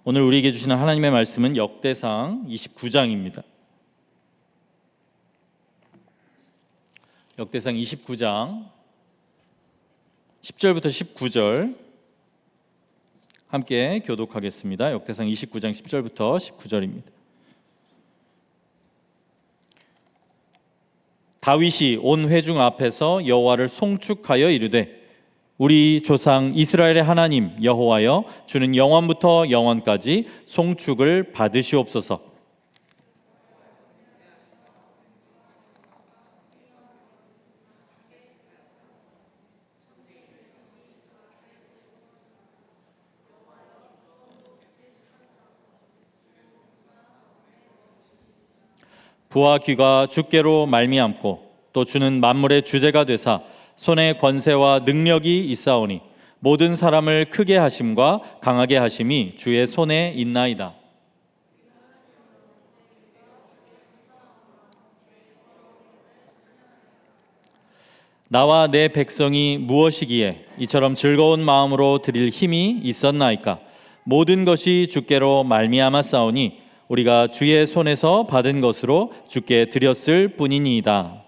오늘 우리에게 주시는 하나님의 말씀은 역대상 29장입니다. 역대상 29장 10절부터 19절 함께 교독하겠습니다. 역대상 29장 10절부터 19절입니다. 다윗이 온 회중 앞에서 여호와를 송축하여 이르되 우리 조상 이스라엘의 하나님 여호와여, 주는 영원부터 영원까지 송축을 받으시옵소서. 부와 귀가 주께로 말미암고 또 주는 만물의 주제가 되사 손에 권세와 능력이 있사오니 모든 사람을 크게 하심과 강하게 하심이 주의 손에 있나이다. 나와 내 백성이 무엇이기에 이처럼 즐거운 마음으로 드릴 힘이 있었나이까? 모든 것이 주께로 말미암았사오니 우리가 주의 손에서 받은 것으로 주께 드렸을 뿐이니이다.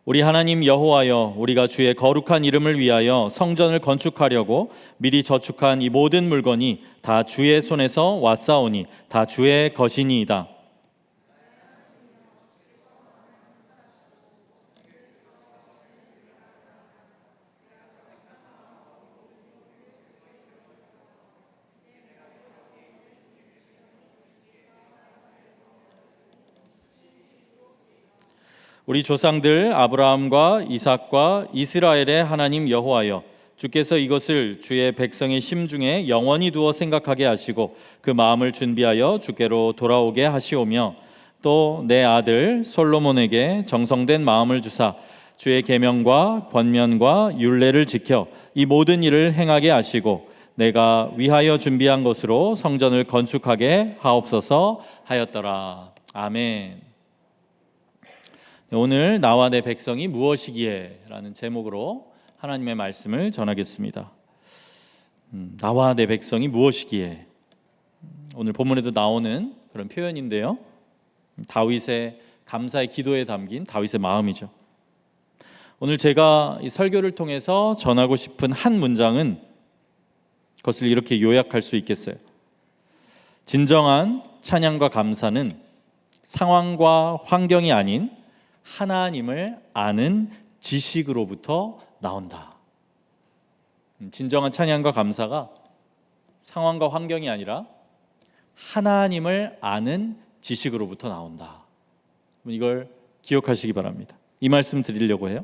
우리 하나님 여호와여, 우리가 주의 거룩한 이름을 위하여 성전을 건축하려고 미리 저축한 이 모든 물건이 다 주의 손에서 왔사오니 다 주의 것이니이다. 우리 조상들 아브라함과 이삭과 이스라엘의 하나님 여호와여, 주께서 이것을 주의 백성의 심중에 영원히 두어 생각하게 하시고 그 마음을 준비하여 주께로 돌아오게 하시오며 또 내 아들 솔로몬에게 정성된 마음을 주사 주의 계명과 권면과 율례를 지켜 이 모든 일을 행하게 하시고 내가 위하여 준비한 것으로 성전을 건축하게 하옵소서 하였더라. 아멘. 오늘 나와 내 백성이 무엇이기에 라는 제목으로 하나님의 말씀을 전하겠습니다. 나와 내 백성이 무엇이기에, 오늘 본문에도 나오는 그런 표현인데요, 다윗의 감사의 기도에 담긴 다윗의 마음이죠. 오늘 제가 이 설교를 통해서 전하고 싶은 한 문장은 그것을 이렇게 요약할 수 있겠어요. 진정한 찬양과 감사는 상황과 환경이 아닌 하나님을 아는 지식으로부터 나온다. 진정한 찬양과 감사가 상황과 환경이 아니라 하나님을 아는 지식으로부터 나온다. 이걸 기억하시기 바랍니다. 이 말씀 드리려고 해요.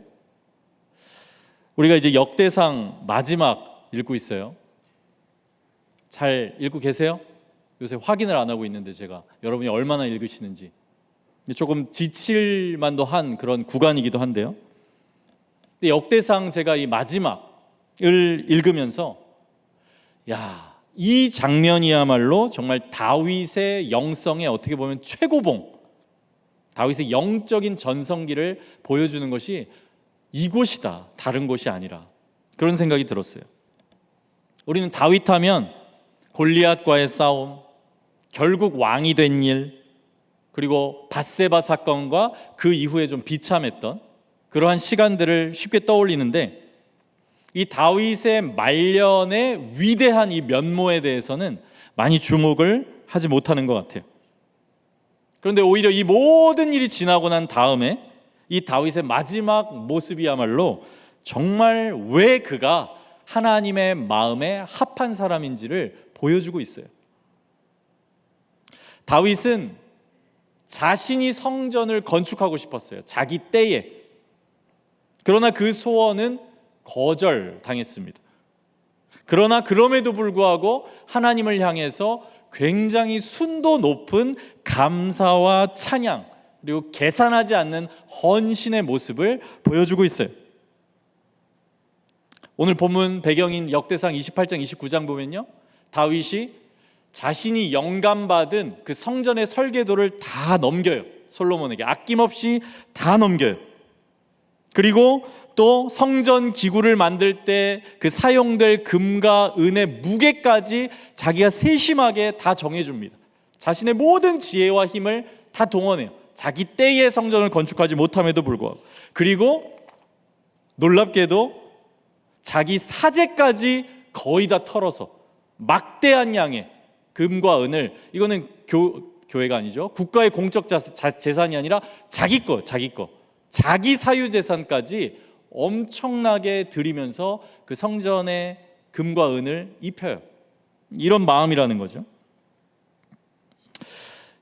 우리가 이제 역대상 마지막 읽고 있어요. 잘 읽고 계세요? 요새 확인을 안 하고 있는데 제가 여러분이 얼마나 읽으시는지 조금 지칠 만도 한 그런 구간이기도 한데요. 근데 역대상 제가 이 마지막을 읽으면서 이 장면이야말로 정말 다윗의 영성의 어떻게 보면 최고봉, 다윗의 영적인 전성기를 보여주는 것이 이곳이다, 다른 곳이 아니라, 그런 생각이 들었어요. 우리는 다윗하면 골리앗과의 싸움, 결국 왕이 된 일, 그리고 밧세바 사건과 그 이후에 좀 비참했던 그러한 시간들을 쉽게 떠올리는데, 이 다윗의 말년의 위대한 이 면모에 대해서는 많이 주목을 하지 못하는 것 같아요. 그런데 오히려 이 모든 일이 지나고 난 다음에 이 다윗의 마지막 모습이야말로 정말 왜 그가 하나님의 마음에 합한 사람인지를 보여주고 있어요. 다윗은 자신이 성전을 건축하고 싶었어요. 자기 때에. 그러나 그 소원은 거절당했습니다. 그러나 그럼에도 불구하고 하나님을 향해서 굉장히 순도 높은 감사와 찬양, 그리고 계산하지 않는 헌신의 모습을 보여주고 있어요. 오늘 본문 배경인 역대상 28장 29장 보면요, 다윗이 자신이 영감받은 그 성전의 설계도를 다 넘겨요. 솔로몬에게 아낌없이 다 넘겨요. 그리고 또 성전 기구를 만들 때 그 사용될 금과 은의 무게까지 자기가 세심하게 다 정해줍니다. 자신의 모든 지혜와 힘을 다 동원해요. 자기 때에 성전을 건축하지 못함에도 불구하고. 그리고 놀랍게도 자기 사제까지 거의 다 털어서 막대한 양의 금과 은을, 이거는 교회가 아니죠, 국가의 공적 재산이 아니라 자기 거, 자기 사유재산까지 엄청나게 드리면서 그 성전에 금과 은을 입혀요. 이런 마음이라는 거죠.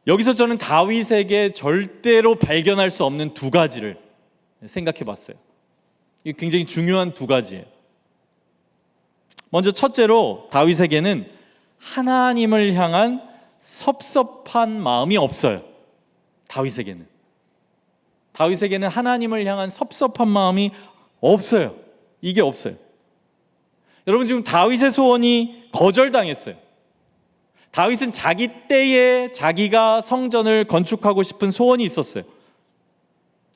여기서 저는 다윗에게 절대로 발견할 수 없는 두 가지를 생각해 봤어요. 이게 굉장히 중요한 두 가지예요. 먼저 첫째로 다윗에게는 하나님을 향한 섭섭한 마음이 없어요. 다윗에게는 하나님을 향한 섭섭한 마음이 없어요. 이게 없어요. 여러분, 지금 다윗의 소원이 거절당했어요. 다윗은 자기 때에 자기가 성전을 건축하고 싶은 소원이 있었어요.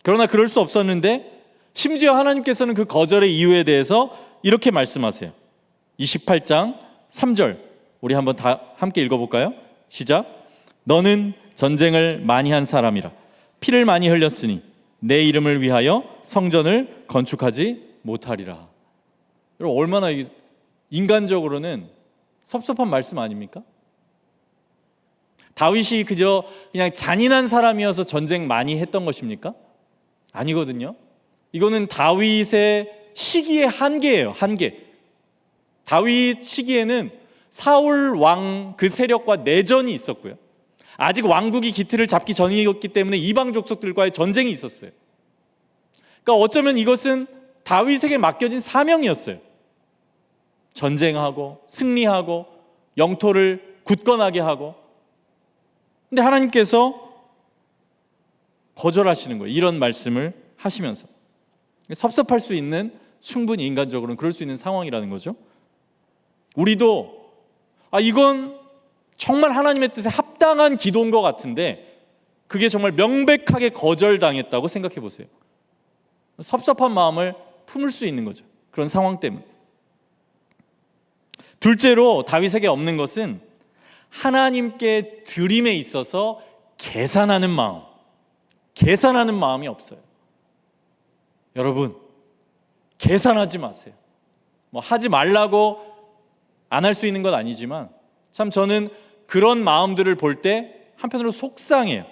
그러나 그럴 수 없었는데 심지어 하나님께서는 그 거절의 이유에 대해서 이렇게 말씀하세요. 28장 3절 우리 한번 다 함께 읽어볼까요? 시작. 너는 전쟁을 많이 한 사람이라 피를 많이 흘렸으니 내 이름을 위하여 성전을 건축하지 못하리라. 여러분, 얼마나 인간적으로는 섭섭한 말씀 아닙니까? 다윗이 그냥 잔인한 사람이어서 전쟁 많이 했던 것입니까? 아니거든요. 이거는 다윗의 시기의 한계예요. 한계. 다윗 시기에는 사울 왕 그 세력과 내전이 있었고요. 아직 왕국이 기틀을 잡기 전이었기 때문에 이방 족속들과의 전쟁이 있었어요. 그러니까 어쩌면 이것은 다윗에게 맡겨진 사명이었어요. 전쟁하고 승리하고 영토를 굳건하게 하고. 근데 하나님께서 거절하시는 거예요. 이런 말씀을 하시면서. 섭섭할 수 있는, 충분히 인간적으로는 그럴 수 있는 상황이라는 거죠. 우리도 이건 정말 하나님의 뜻에 합당한 기도인 것 같은데 그게 정말 명백하게 거절당했다고 생각해 보세요. 섭섭한 마음을 품을 수 있는 거죠. 그런 상황 때문에. 둘째로 다윗에게 없는 것은 하나님께 드림에 있어서 계산하는 마음이 없어요. 여러분, 계산하지 마세요. 하지 말라고 안 할 수 있는 건 아니지만 참 저는 그런 마음들을 볼 때 한편으로 속상해요.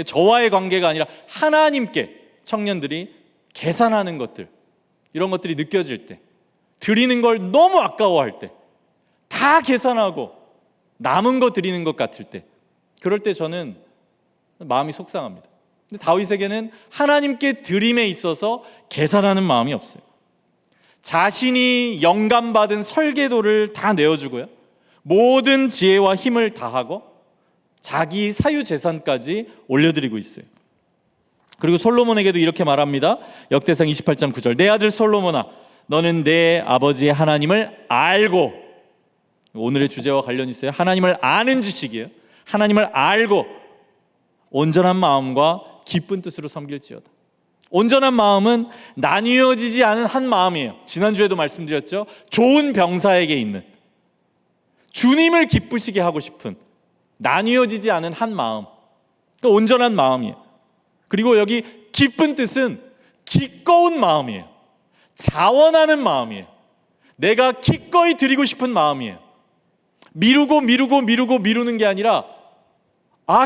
저와의 관계가 아니라 하나님께 청년들이 계산하는 것들, 이런 것들이 느껴질 때, 드리는 걸 너무 아까워할 때, 다 계산하고 남은 거 드리는 것 같을 때, 그럴 때 저는 마음이 속상합니다. 근데 다윗에게는 하나님께 드림에 있어서 계산하는 마음이 없어요. 자신이 영감받은 설계도를 다 내어주고요, 모든 지혜와 힘을 다하고 자기 사유재산까지 올려드리고 있어요. 그리고 솔로몬에게도 이렇게 말합니다. 역대상 28장 9절 내 아들 솔로몬아, 너는 내 아버지의 하나님을 알고, 오늘의 주제와 관련이 있어요. 하나님을 아는 지식이에요. 하나님을 알고 온전한 마음과 기쁜 뜻으로 섬길지어다. 온전한 마음은 나뉘어지지 않은 한 마음이에요. 지난주에도 말씀드렸죠. 좋은 병사에게 있는, 주님을 기쁘시게 하고 싶은, 나뉘어지지 않은 한 마음, 그러니까 온전한 마음이에요. 그리고 여기 기쁜 뜻은 기꺼운 마음이에요. 자원하는 마음이에요. 내가 기꺼이 드리고 싶은 마음이에요. 미루는 게 아니라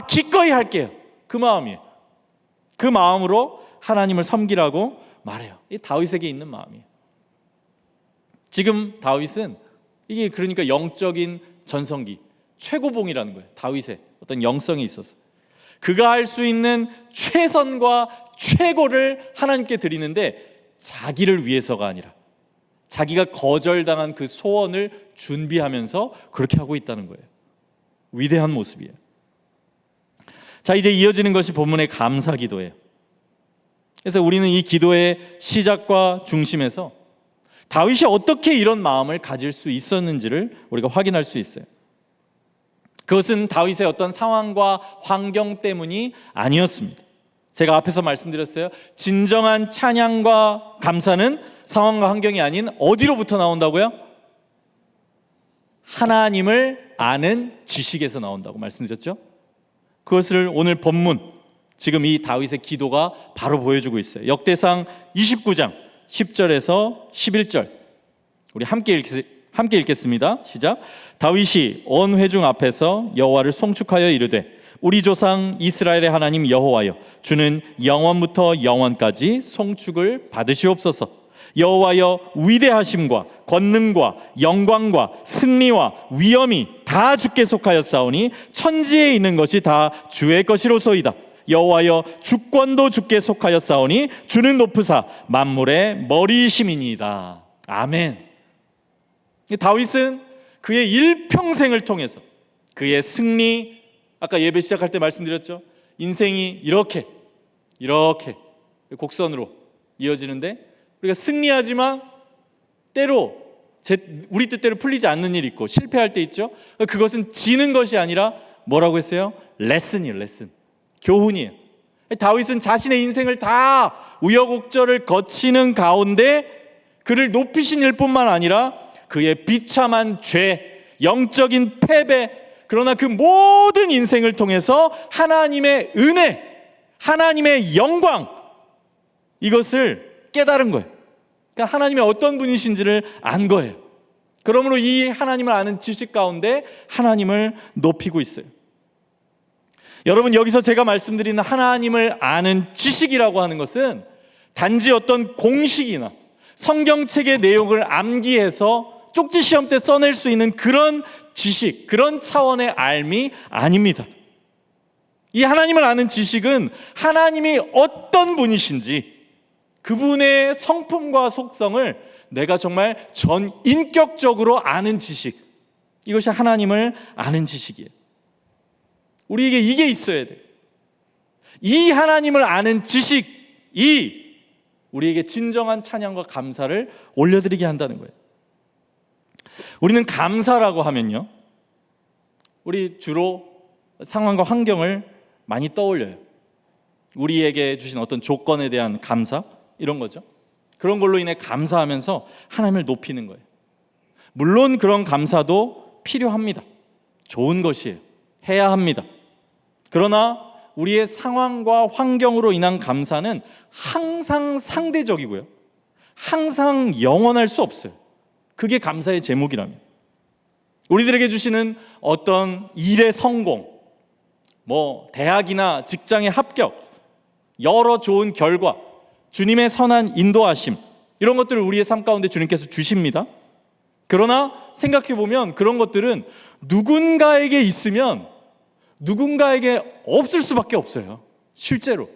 기꺼이 할게요. 그 마음이에요. 그 마음으로 하나님을 섬기라고 말해요. 이 다윗에게 있는 마음이에요. 지금 다윗은 이게 그러니까 영적인 전성기, 최고봉이라는 거예요. 다윗의 어떤 영성이 있어서 그가 할 수 있는 최선과 최고를 하나님께 드리는데 자기를 위해서가 아니라 자기가 거절당한 그 소원을 준비하면서 그렇게 하고 있다는 거예요. 위대한 모습이에요. 자, 이제 이어지는 것이 본문의 감사기도예요. 그래서 우리는 이 기도의 시작과 중심에서 다윗이 어떻게 이런 마음을 가질 수 있었는지를 우리가 확인할 수 있어요. 그것은 다윗의 어떤 상황과 환경 때문이 아니었습니다. 제가 앞에서 말씀드렸어요. 진정한 찬양과 감사는 상황과 환경이 아닌 어디로부터 나온다고요? 하나님을 아는 지식에서 나온다고 말씀드렸죠. 그것을 오늘 본문, 지금 이 다윗의 기도가 바로 보여주고 있어요. 역대상 29장 10절에서 11절 우리 함께 읽겠습니다. 시작. 다윗이 온 회중 앞에서 여호와를 송축하여 이르되 우리 조상 이스라엘의 하나님 여호와여, 주는 영원부터 영원까지 송축을 받으시옵소서. 여호와여, 위대하심과 권능과 영광과 승리와 위엄이 다 주께 속하였사오니 천지에 있는 것이 다 주의 것이로소이다. 여호와여, 주권도 주께 속하였사오니 주는 높으사 만물의 머리이심이니이다. 아멘. 다윗은 그의 일평생을 통해서 그의 승리, 아까 예배 시작할 때 말씀드렸죠. 인생이 이렇게 곡선으로 이어지는데 우리가 승리하지만 때로 우리 뜻대로 풀리지 않는 일이 있고 실패할 때 있죠. 그것은 지는 것이 아니라 뭐라고 했어요? 레슨이에요. 레슨, 교훈이에요. 다윗은 자신의 인생을 다 우여곡절을 거치는 가운데 그를 높이신 일뿐만 아니라 그의 비참한 죄, 영적인 패배, 그러나 그 모든 인생을 통해서 하나님의 은혜, 하나님의 영광, 이것을 깨달은 거예요. 그러니까 하나님의 어떤 분이신지를 안 거예요. 그러므로 이 하나님을 아는 지식 가운데 하나님을 높이고 있어요. 여러분, 여기서 제가 말씀드리는 하나님을 아는 지식이라고 하는 것은 단지 어떤 공식이나 성경책의 내용을 암기해서 쪽지 시험 때 써낼 수 있는 그런 지식, 그런 차원의 알미 아닙니다. 이 하나님을 아는 지식은 하나님이 어떤 분이신지, 그분의 성품과 속성을 내가 정말 전인격적으로 아는 지식, 이것이 하나님을 아는 지식이에요. 우리에게 이게 있어야 돼요. 이 하나님을 아는 지식이 우리에게 진정한 찬양과 감사를 올려드리게 한다는 거예요. 우리는 감사라고 하면요, 우리 주로 상황과 환경을 많이 떠올려요. 우리에게 주신 어떤 조건에 대한 감사, 이런 거죠. 그런 걸로 인해 감사하면서 하나님을 높이는 거예요. 물론 그런 감사도 필요합니다. 좋은 것이에요. 해야 합니다. 그러나 우리의 상황과 환경으로 인한 감사는 항상 상대적이고요, 항상 영원할 수 없어요. 그게 감사의 제목이라면, 우리들에게 주시는 어떤 일의 성공, 대학이나 직장의 합격, 여러 좋은 결과, 주님의 선한 인도하심, 이런 것들을 우리의 삶 가운데 주님께서 주십니다. 그러나 생각해 보면 그런 것들은 누군가에게 있으면 누군가에게 없을 수밖에 없어요. 실제로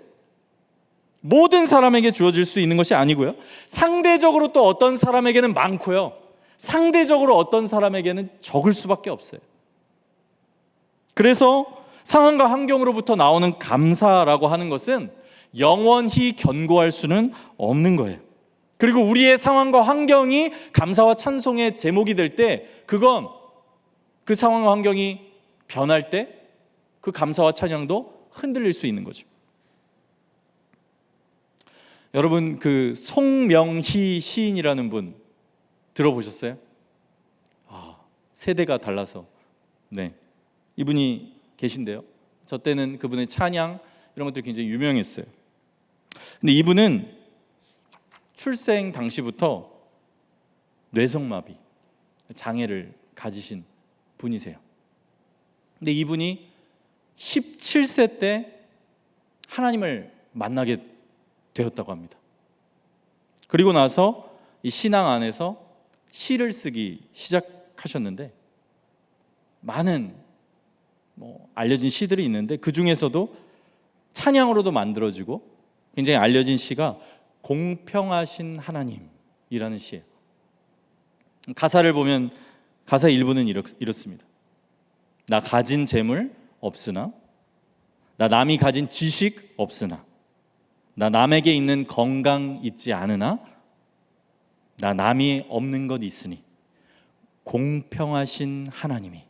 모든 사람에게 주어질 수 있는 것이 아니고요, 상대적으로 또 어떤 사람에게는 많고요, 상대적으로 어떤 사람에게는 적을 수밖에 없어요. 그래서 상황과 환경으로부터 나오는 감사라고 하는 것은 영원히 견고할 수는 없는 거예요. 그리고 우리의 상황과 환경이 감사와 찬송의 제목이 될 때, 그건 그 상황과 환경이 변할 때 그 감사와 찬양도 흔들릴 수 있는 거죠. 여러분, 그 송명희 시인이라는 분 들어보셨어요? 세대가 달라서 이분이 계신데요, 저 때는 그분의 찬양 이런 것들이 굉장히 유명했어요. 근데 이분은 출생 당시부터 뇌성마비 장애를 가지신 분이세요. 근데 이분이 17세 때 하나님을 만나게 되었다고 합니다. 그리고 나서 이 신앙 안에서 시를 쓰기 시작하셨는데, 많은 알려진 시들이 있는데 그 중에서도 찬양으로도 만들어지고 굉장히 알려진 시가 공평하신 하나님이라는 시예요. 가사를 보면 가사 일부는 이렇습니다. 나 가진 재물 없으나, 나 남이 가진 지식 없으나, 나 남에게 있는 건강 있지 않으나, 나 남이 없는 것 있으니 공평하신 하나님이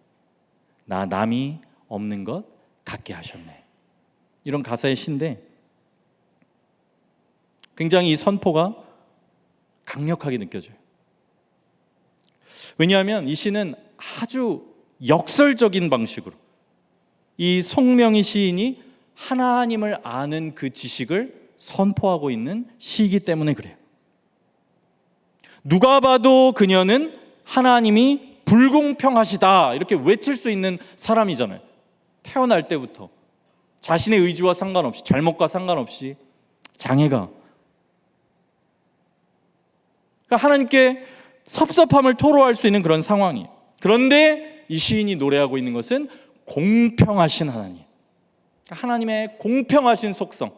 나 남이 없는 것 같게 하셨네. 이런 가사의 시인데 굉장히 이 선포가 강력하게 느껴져요. 왜냐하면 이 시는 아주 역설적인 방식으로 이 송명희 시인이 하나님을 아는 그 지식을 선포하고 있는 시이기 때문에 그래요. 누가 봐도 그녀는 하나님이 불공평하시다 이렇게 외칠 수 있는 사람이잖아요. 태어날 때부터 자신의 의지와 상관없이, 잘못과 상관없이 장애가, 그러니까 하나님께 섭섭함을 토로할 수 있는 그런 상황이에요. 그런데 이 시인이 노래하고 있는 것은 공평하신 하나님, 하나님의 공평하신 속성,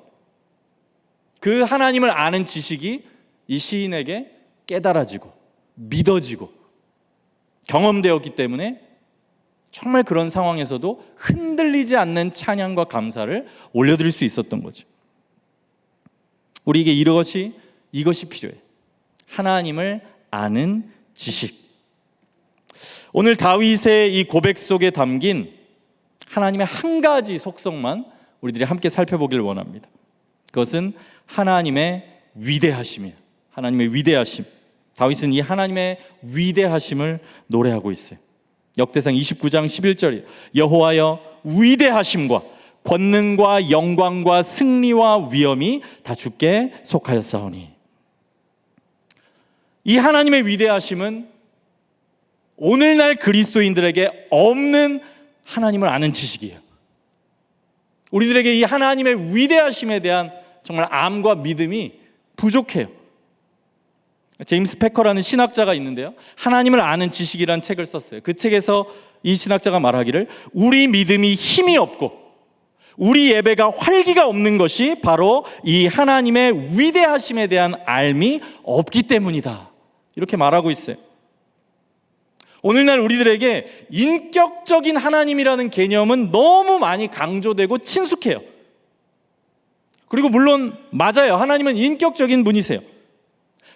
그 하나님을 아는 지식이 이 시인에게 깨달아지고 믿어지고 경험되었기 때문에 정말 그런 상황에서도 흔들리지 않는 찬양과 감사를 올려드릴 수 있었던 거죠. 우리에게 이것이 필요해요. 하나님을 아는 지식. 오늘 다윗의 이 고백 속에 담긴 하나님의 한 가지 속성만 우리들이 함께 살펴보길 원합니다. 그것은 하나님의 위대하심이에요. 하나님의 위대하심. 다윗은 이 하나님의 위대하심을 노래하고 있어요. 역대상 29장 11절이에요. 여호와여 위대하심과 권능과 영광과 승리와 위엄이 다 주께 속하였사오니. 이 하나님의 위대하심은 오늘날 그리스도인들에게 없는 하나님을 아는 지식이에요. 우리들에게 이 하나님의 위대하심에 대한 정말 암과 믿음이 부족해요. 제임스 패커라는 신학자가 있는데요, 하나님을 아는 지식이라는 책을 썼어요. 그 책에서 이 신학자가 말하기를, 우리 믿음이 힘이 없고 우리 예배가 활기가 없는 것이 바로 이 하나님의 위대하심에 대한 알미 없기 때문이다, 이렇게 말하고 있어요. 오늘날 우리들에게 인격적인 하나님이라는 개념은 너무 많이 강조되고 친숙해요. 그리고 물론 맞아요. 하나님은 인격적인 분이세요.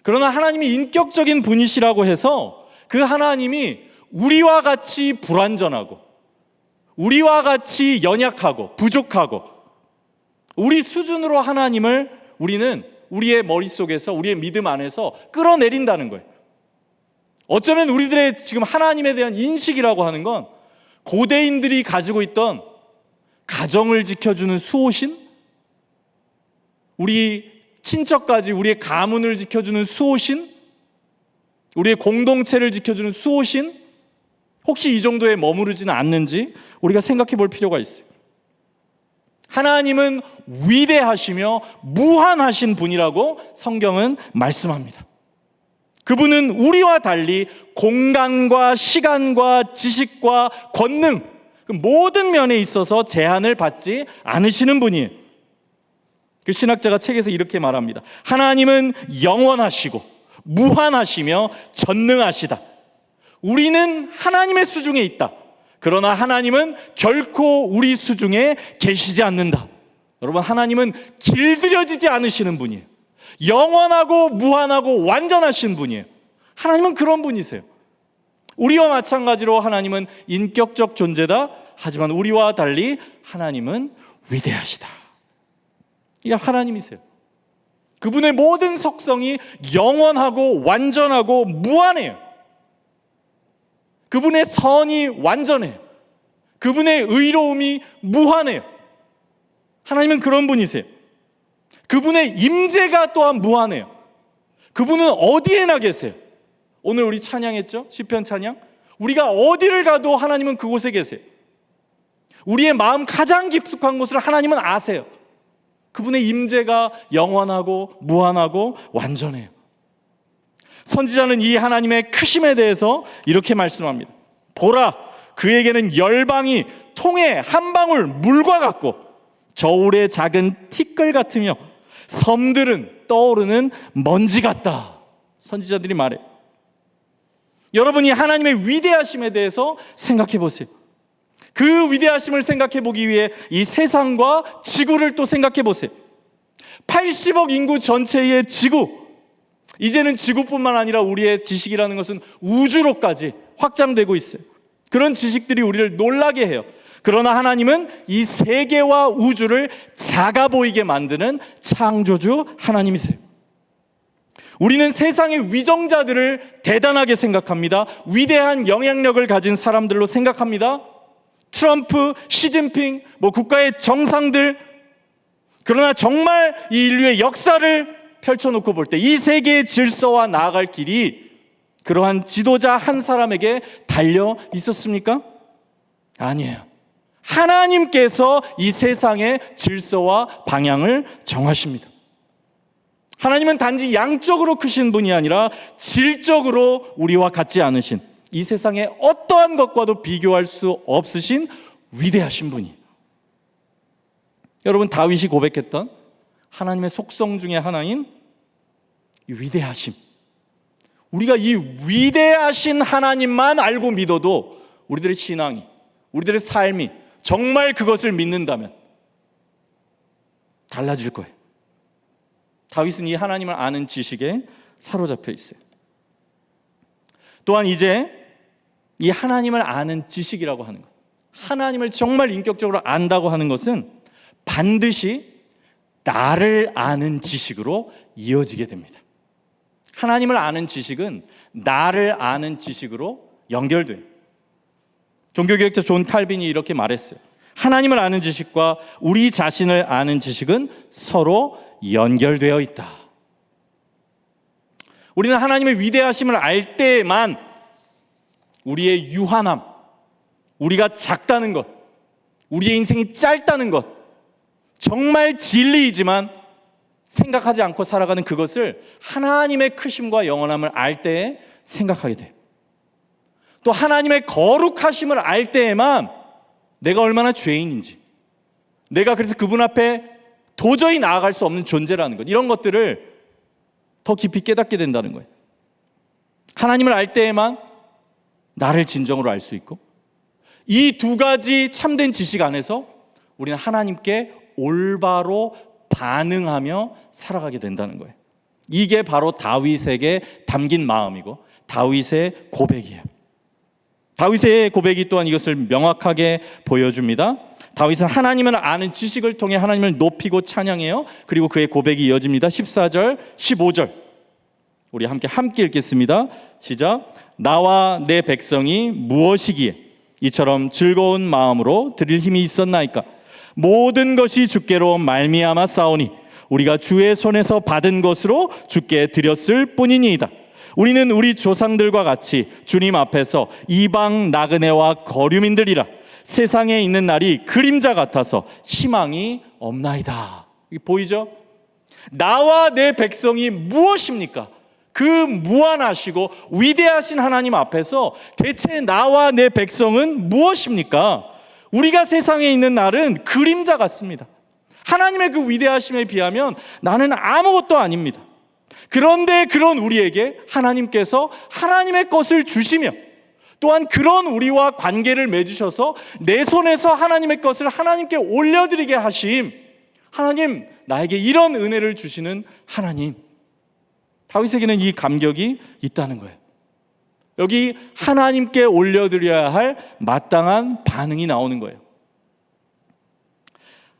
그러나 하나님이 인격적인 분이시라고 해서 그 하나님이 우리와 같이 불완전하고 우리와 같이 연약하고 부족하고 우리 수준으로 하나님을 우리는 우리의 머릿속에서, 우리의 믿음 안에서 끌어내린다는 거예요. 어쩌면 우리들의 지금 하나님에 대한 인식이라고 하는 건 고대인들이 가지고 있던 가정을 지켜주는 수호신, 우리 친척까지 우리의 가문을 지켜주는 수호신, 우리의 공동체를 지켜주는 수호신, 혹시 이 정도에 머무르지는 않는지 우리가 생각해 볼 필요가 있어요. 하나님은 위대하시며 무한하신 분이라고 성경은 말씀합니다. 그분은 우리와 달리 공간과 시간과 지식과 권능, 그 모든 면에 있어서 제한을 받지 않으시는 분이에요. 그 신학자가 책에서 이렇게 말합니다. 하나님은 영원하시고 무한하시며 전능하시다. 우리는 하나님의 수중에 있다. 그러나 하나님은 결코 우리 수중에 계시지 않는다. 여러분, 하나님은 길들여지지 않으시는 분이에요. 영원하고 무한하고 완전하신 분이에요. 하나님은 그런 분이세요. 우리와 마찬가지로 하나님은 인격적 존재다. 하지만 우리와 달리 하나님은 위대하시다. 이게 하나님이세요. 그분의 모든 속성이 영원하고 완전하고 무한해요. 그분의 선이 완전해요. 그분의 의로움이 무한해요. 하나님은 그런 분이세요. 그분의 임재가 또한 무한해요. 그분은 어디에나 계세요. 오늘 우리 찬양했죠? 시편 찬양. 우리가 어디를 가도 하나님은 그곳에 계세요. 우리의 마음 가장 깊숙한 곳을 하나님은 아세요. 그분의 임재가 영원하고 무한하고 완전해요. 선지자는 이 하나님의 크심에 대해서 이렇게 말씀합니다. 보라, 그에게는 열방이 통에 한 방울 물과 같고 저울의 작은 티끌 같으며 섬들은 떠오르는 먼지 같다. 선지자들이 말해요. 여러분이 하나님의 위대하심에 대해서 생각해 보세요. 그 위대하심을 생각해 보기 위해 이 세상과 지구를 또 생각해 보세요. 80억 인구 전체의 지구, 이제는 지구뿐만 아니라 우리의 지식이라는 것은 우주로까지 확장되고 있어요. 그런 지식들이 우리를 놀라게 해요. 그러나 하나님은 이 세계와 우주를 작아 보이게 만드는 창조주 하나님이세요. 우리는 세상의 위정자들을 대단하게 생각합니다. 위대한 영향력을 가진 사람들로 생각합니다. 트럼프, 시진핑, 국가의 정상들. 그러나 정말 이 인류의 역사를 펼쳐놓고 볼 때 이 세계의 질서와 나아갈 길이 그러한 지도자 한 사람에게 달려 있었습니까? 아니에요. 하나님께서 이 세상의 질서와 방향을 정하십니다. 하나님은 단지 양적으로 크신 분이 아니라 질적으로 우리와 같지 않으신, 이 세상의 어떠한 것과도 비교할 수 없으신 위대하신 분이에요. 여러분, 다윗이 고백했던 하나님의 속성 중에 하나인 이 위대하심, 우리가 이 위대하신 하나님만 알고 믿어도 우리들의 신앙이, 우리들의 삶이 정말 그것을 믿는다면 달라질 거예요. 다윗은 이 하나님을 아는 지식에 사로잡혀 있어요. 또한 이제 이 하나님을 아는 지식이라고 하는 것, 하나님을 정말 인격적으로 안다고 하는 것은 반드시 나를 아는 지식으로 이어지게 됩니다. 하나님을 아는 지식은 나를 아는 지식으로 연결돼요. 종교개혁자 존 칼빈이 이렇게 말했어요. 하나님을 아는 지식과 우리 자신을 아는 지식은 서로 연결되어 있다. 우리는 하나님의 위대하심을 알 때에만 우리의 유한함, 우리가 작다는 것, 우리의 인생이 짧다는 것, 정말 진리이지만 생각하지 않고 살아가는 그것을 하나님의 크심과 영원함을 알 때에 생각하게 돼요. 또 하나님의 거룩하심을 알 때에만 내가 얼마나 죄인인지, 내가 그래서 그분 앞에 도저히 나아갈 수 없는 존재라는 것, 이런 것들을 더 깊이 깨닫게 된다는 거예요. 하나님을 알 때에만 나를 진정으로 알 수 있고, 이 두 가지 참된 지식 안에서 우리는 하나님께 올바로 반응하며 살아가게 된다는 거예요. 이게 바로 다윗에게 담긴 마음이고 다윗의 고백이에요. 다윗의 고백이 또한 이것을 명확하게 보여줍니다. 다윗은 하나님을 아는 지식을 통해 하나님을 높이고 찬양해요. 그리고 그의 고백이 이어집니다. 14절, 15절 우리 함께 읽겠습니다. 시작. 나와 내 백성이 무엇이기에 이처럼 즐거운 마음으로 드릴 힘이 있었나이까? 모든 것이 주께로 말미암아 싸우니 우리가 주의 손에서 받은 것으로 주께 드렸을 뿐이니이다. 우리는 우리 조상들과 같이 주님 앞에서 이방 나그네와 거류민들이라. 세상에 있는 날이 그림자 같아서 희망이 없나이다. 이게 보이죠? 나와 내 백성이 무엇입니까? 그 무한하시고 위대하신 하나님 앞에서 대체 나와 내 백성은 무엇입니까? 우리가 세상에 있는 날은 그림자 같습니다. 하나님의 그 위대하심에 비하면 나는 아무것도 아닙니다. 그런데 그런 우리에게 하나님께서 하나님의 것을 주시며 또한 그런 우리와 관계를 맺으셔서 내 손에서 하나님의 것을 하나님께 올려드리게 하심, 하나님, 나에게 이런 은혜를 주시는 하나님. 다윗에게는 이 감격이 있다는 거예요. 여기 하나님께 올려드려야 할 마땅한 반응이 나오는 거예요.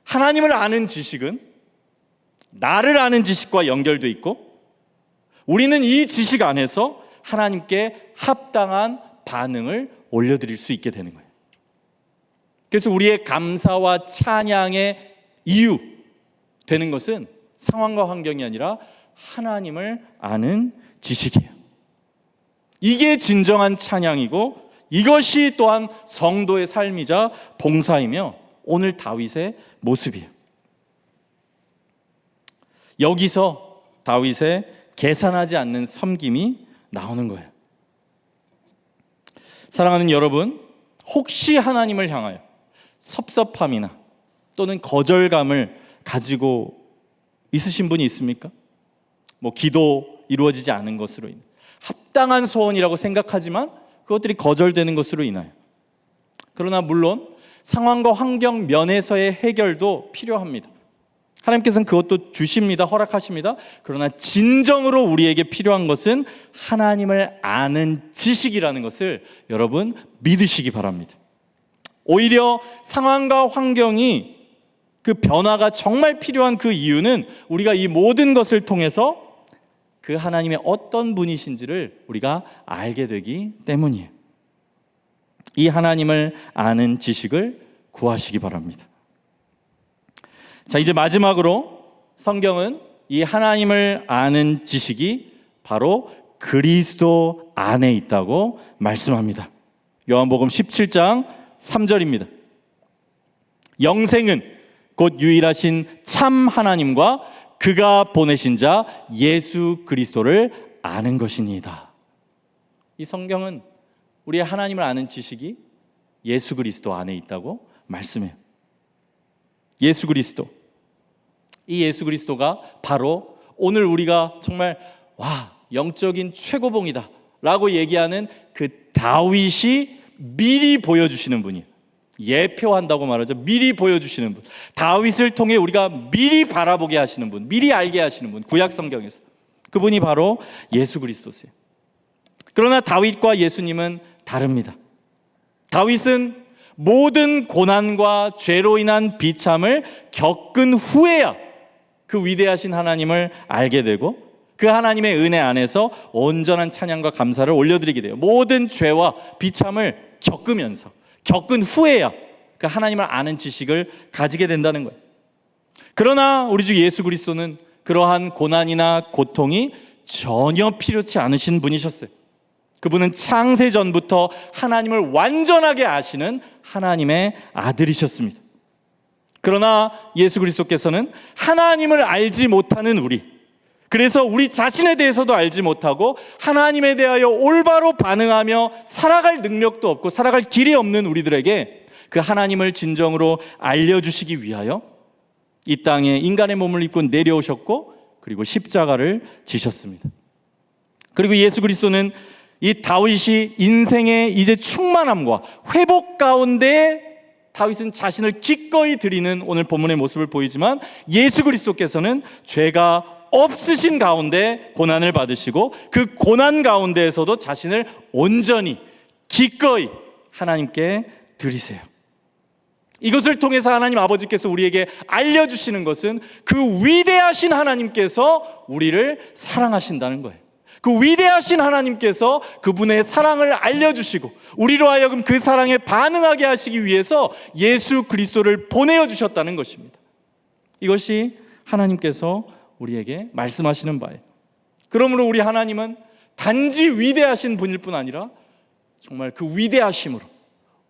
하나님을 아는 지식은 나를 아는 지식과 연결되어 있고, 우리는 이 지식 안에서 하나님께 합당한 반응을 올려드릴 수 있게 되는 거예요. 그래서 우리의 감사와 찬양의 이유 되는 것은 상황과 환경이 아니라 하나님을 아는 지식이에요. 이게 진정한 찬양이고 이것이 또한 성도의 삶이자 봉사이며 오늘 다윗의 모습이에요. 여기서 다윗의 계산하지 않는 섬김이 나오는 거예요. 사랑하는 여러분, 혹시 하나님을 향하여 섭섭함이나 또는 거절감을 가지고 있으신 분이 있습니까? 기도 이루어지지 않은 것으로 인해 합당한 소원이라고 생각하지만 그것들이 거절되는 것으로 인하여. 그러나 물론 상황과 환경 면에서의 해결도 필요합니다. 하나님께서는 그것도 주십니다. 허락하십니다. 그러나 진정으로 우리에게 필요한 것은 하나님을 아는 지식이라는 것을 여러분 믿으시기 바랍니다. 오히려 상황과 환경이 그 변화가 정말 필요한 그 이유는 우리가 이 모든 것을 통해서 그 하나님의 어떤 분이신지를 우리가 알게 되기 때문이에요. 이 하나님을 아는 지식을 구하시기 바랍니다. 자, 이제 마지막으로 성경은 이 하나님을 아는 지식이 바로 그리스도 안에 있다고 말씀합니다. 요한복음 17장 3절입니다. 영생은 곧 유일하신 참 하나님과 그가 보내신 자 예수 그리스도를 아는 것이니이다. 이 성경은 우리의 하나님을 아는 지식이 예수 그리스도 안에 있다고 말씀해요. 예수 그리스도. 이 예수 그리스도가 바로 오늘 우리가 정말 영적인 최고봉이다 라고 얘기하는 그 다윗이 미리 보여주시는 분이에요. 예표한다고 말하죠. 미리 보여주시는 분. 다윗을 통해 우리가 미리 바라보게 하시는 분, 미리 알게 하시는 분. 구약 성경에서 그분이 바로 예수 그리스도세요. 그러나 다윗과 예수님은 다릅니다. 다윗은 모든 고난과 죄로 인한 비참을 겪은 후에야 그 위대하신 하나님을 알게 되고 그 하나님의 은혜 안에서 온전한 찬양과 감사를 올려드리게 돼요. 모든 죄와 비참을 겪은 후에야 그 하나님을 아는 지식을 가지게 된다는 거예요. 그러나 우리 주 예수 그리스도는 그러한 고난이나 고통이 전혀 필요치 않으신 분이셨어요. 그분은 창세 전부터 하나님을 완전하게 아시는 하나님의 아들이셨습니다. 그러나 예수 그리스도께서는 하나님을 알지 못하는 그래서 우리 자신에 대해서도 알지 못하고 하나님에 대하여 올바로 반응하며 살아갈 능력도 없고 살아갈 길이 없는 우리들에게 그 하나님을 진정으로 알려주시기 위하여 이 땅에 인간의 몸을 입고 내려오셨고 그리고 십자가를 지셨습니다. 그리고 예수 그리스도는 이 다윗이 인생의 이제 충만함과 회복 가운데 다윗은 자신을 기꺼이 드리는 오늘 본문의 모습을 보이지만 예수 그리스도께서는 죄가 없으신 가운데 고난을 받으시고 그 고난 가운데에서도 자신을 온전히 기꺼이 하나님께 드리세요. 이것을 통해서 하나님 아버지께서 우리에게 알려주시는 것은 그 위대하신 하나님께서 우리를 사랑하신다는 거예요. 그 위대하신 하나님께서 그분의 사랑을 알려주시고 우리로 하여금 그 사랑에 반응하게 하시기 위해서 예수 그리스도를 보내어 주셨다는 것입니다. 이것이 하나님께서 우리에게 말씀하시는 바예요. 그러므로 우리 하나님은 단지 위대하신 분일 뿐 아니라 정말 그 위대하심으로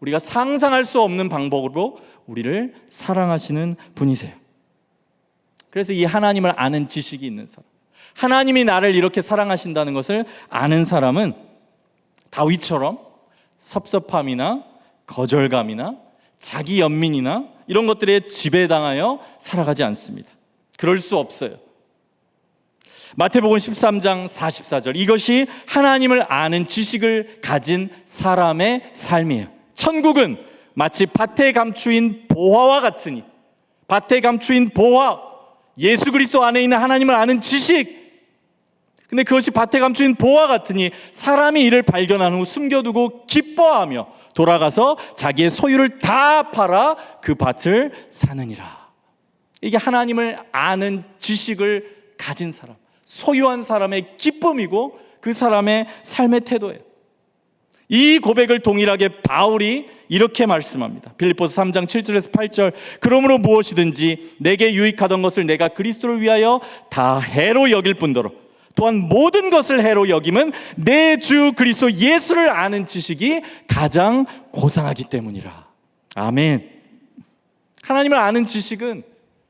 우리가 상상할 수 없는 방법으로 우리를 사랑하시는 분이세요. 그래서 이 하나님을 아는 지식이 있는 사람, 하나님이 나를 이렇게 사랑하신다는 것을 아는 사람은 다윗처럼 섭섭함이나 거절감이나 자기 연민이나 이런 것들에 지배당하여 살아가지 않습니다. 그럴 수 없어요. 마태복음 13장 44절, 이것이 하나님을 아는 지식을 가진 사람의 삶이에요. 천국은 마치 밭에 감추인 보화와 같으니, 밭에 감추인 보화, 예수 그리스도 안에 있는 하나님을 아는 지식, 근데 그것이 밭에 감추인 보화 같으니 사람이 이를 발견한 후 숨겨두고 기뻐하며 돌아가서 자기의 소유를 다 팔아 그 밭을 사느니라. 이게 하나님을 아는 지식을 가진 사람, 소유한 사람의 기쁨이고 그 사람의 삶의 태도예요. 이 고백을 동일하게 바울이 이렇게 말씀합니다. 빌립보서 3장 7절에서 8절, 그러므로 무엇이든지 내게 유익하던 것을 내가 그리스도를 위하여 다 해로 여길 뿐더러 또한 모든 것을 해로 여김은 내 주 그리스도 예수를 아는 지식이 가장 고상하기 때문이라. 아멘. 하나님을 아는 지식은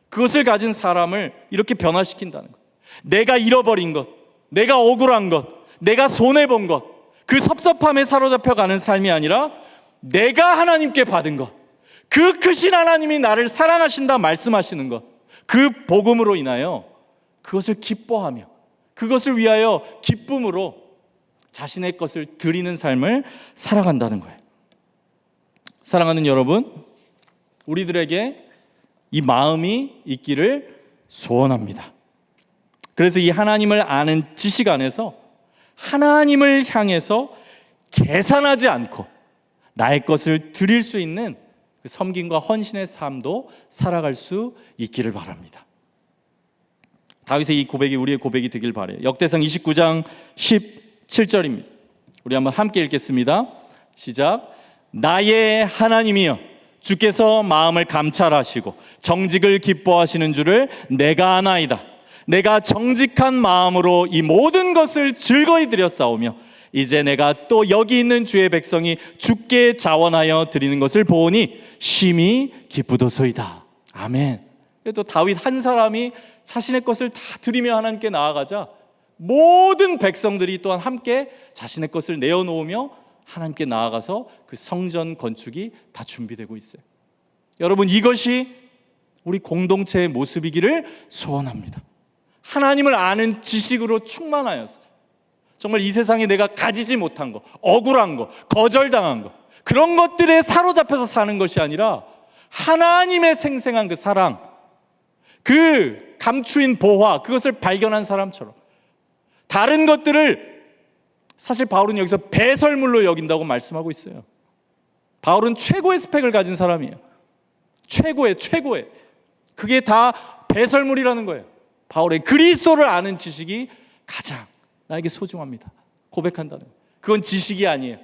그것을 가진 사람을 이렇게 변화시킨다는 것. 내가 잃어버린 것, 내가 억울한 것, 내가 손해본 것, 그 섭섭함에 사로잡혀 가는 삶이 아니라 내가 하나님께 받은 것, 그 크신 하나님이 나를 사랑하신다 말씀하시는 것, 그 복음으로 인하여 그것을 기뻐하며 그것을 위하여 기쁨으로 자신의 것을 드리는 삶을 살아간다는 거예요. 사랑하는 여러분, 우리들에게 이 마음이 있기를 소원합니다. 그래서 이 하나님을 아는 지식 안에서 하나님을 향해서 계산하지 않고 나의 것을 드릴 수 있는 그 섬김과 헌신의 삶도 살아갈 수 있기를 바랍니다. 다윗의 이 고백이 우리의 고백이 되길 바라요. 역대상 29장 17절입니다. 우리 한번 함께 읽겠습니다. 시작. 나의 하나님이여, 주께서 마음을 감찰하시고 정직을 기뻐하시는 줄을 내가 아나이다. 내가 정직한 마음으로 이 모든 것을 즐거이 드렸사오며 이제 내가 또 여기 있는 주의 백성이 주께 자원하여 드리는 것을 보니 심히 기쁘도소이다. 아멘. 또 다윗 한 사람이 자신의 것을 다 드리며 하나님께 나아가자 모든 백성들이 또한 함께 자신의 것을 내어놓으며 하나님께 나아가서 그 성전 건축이 다 준비되고 있어요. 여러분, 이것이 우리 공동체의 모습이기를 소원합니다. 하나님을 아는 지식으로 충만하여서 정말 이 세상에 내가 가지지 못한 거, 억울한 거, 거절당한 거, 그런 것들에 사로잡혀서 사는 것이 아니라 하나님의 생생한 그 사랑, 그 감추인 보화, 그것을 발견한 사람처럼 다른 것들을, 사실 바울은 여기서 배설물로 여긴다고 말씀하고 있어요. 바울은 최고의 스펙을 가진 사람이에요. 최고의. 그게 다 배설물이라는 거예요. 바울의 그리스도를 아는 지식이 가장 나에게 소중합니다. 고백한다는 거예요. 그건 지식이 아니에요.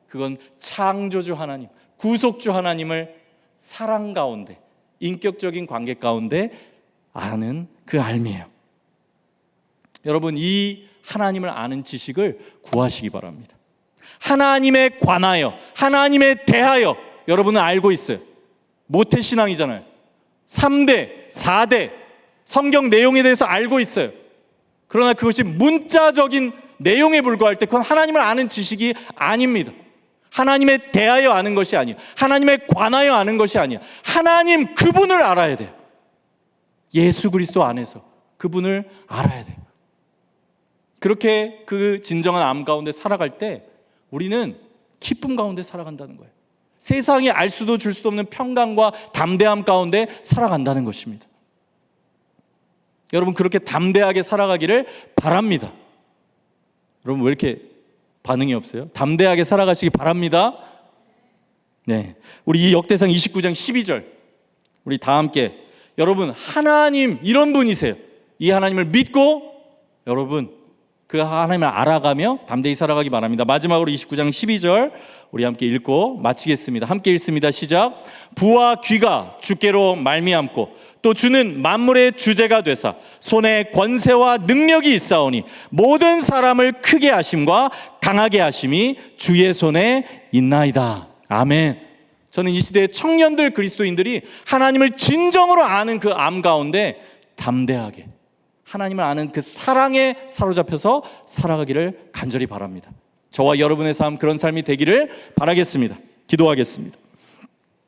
그건 창조주 하나님, 구속주 하나님을 사랑 가운데, 인격적인 관계 가운데 아는 그 알미예요. 여러분, 이 하나님을 아는 지식을 구하시기 바랍니다. 하나님에 관하여, 하나님에 대하여 여러분은 알고 있어요. 모태신앙이잖아요. 3대, 4대 성경 내용에 대해서 알고 있어요. 그러나 그것이 문자적인 내용에 불과할 때 그건 하나님을 아는 지식이 아닙니다. 하나님에 대하여 아는 것이 아니에요. 하나님에 관하여 아는 것이 아니에요. 하나님 그분을 알아야 돼요. 예수 그리스도 안에서 그분을 알아야 돼요. 그렇게 그 진정한 암 가운데 살아갈 때 우리는 기쁨 가운데 살아간다는 거예요. 세상이 알 수도 줄 수도 없는 평강과 담대함 가운데 살아간다는 것입니다. 여러분, 그렇게 담대하게 살아가기를 바랍니다. 여러분, 왜 이렇게 반응이 없어요? 담대하게 살아가시기 바랍니다. 네, 우리 이 역대상 29장 12절 우리 다 함께, 여러분, 하나님 이런 분이세요. 이 하나님을 믿고 여러분 그 하나님을 알아가며 담대히 살아가기 바랍니다. 마지막으로 29장 12절 우리 함께 읽고 마치겠습니다. 함께 읽습니다. 시작. 부와 귀가 주께로 말미암고 또 주는 만물의 주제가 되사 손에 권세와 능력이 있사오니 모든 사람을 크게 하심과 강하게 하심이 주의 손에 있나이다. 아멘. 저는 이 시대의 청년들 그리스도인들이 하나님을 진정으로 아는 그 암 가운데 담대하게 하나님을 아는 그 사랑에 사로잡혀서 살아가기를 간절히 바랍니다. 저와 여러분의 삶, 그런 삶이 되기를 바라겠습니다. 기도하겠습니다.